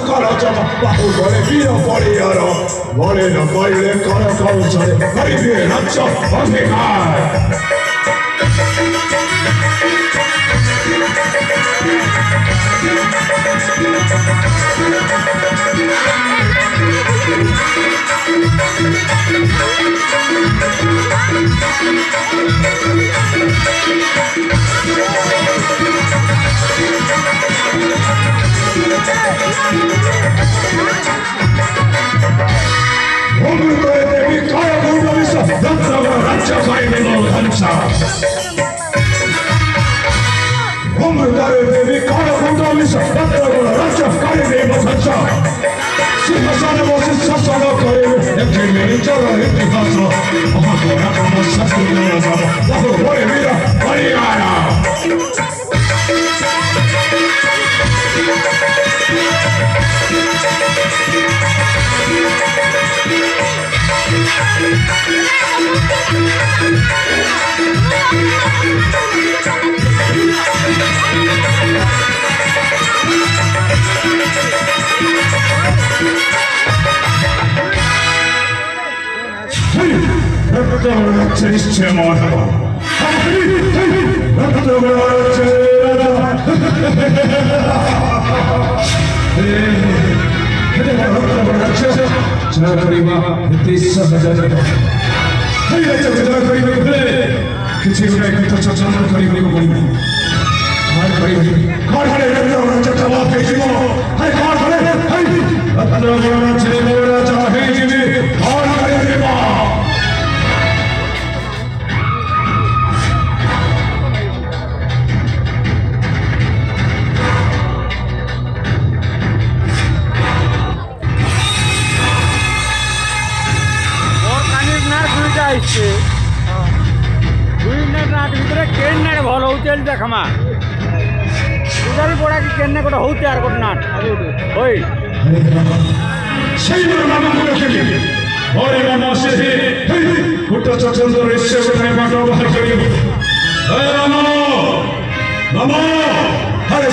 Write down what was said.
Karachama, Bahu Bore, Via Boriaro, Bore, the Boyle, Karakausa, Haribi, Ratcha, Osmikai. देखमा उधर पड़ा कि केन्ने कोटा होते यार कोट नाट ओए সেই নাম করে খেলি ওরে মামা সে কুটা চচন্দর এসে বলে মাটো বাহার করি ওরে মামা মামা আরে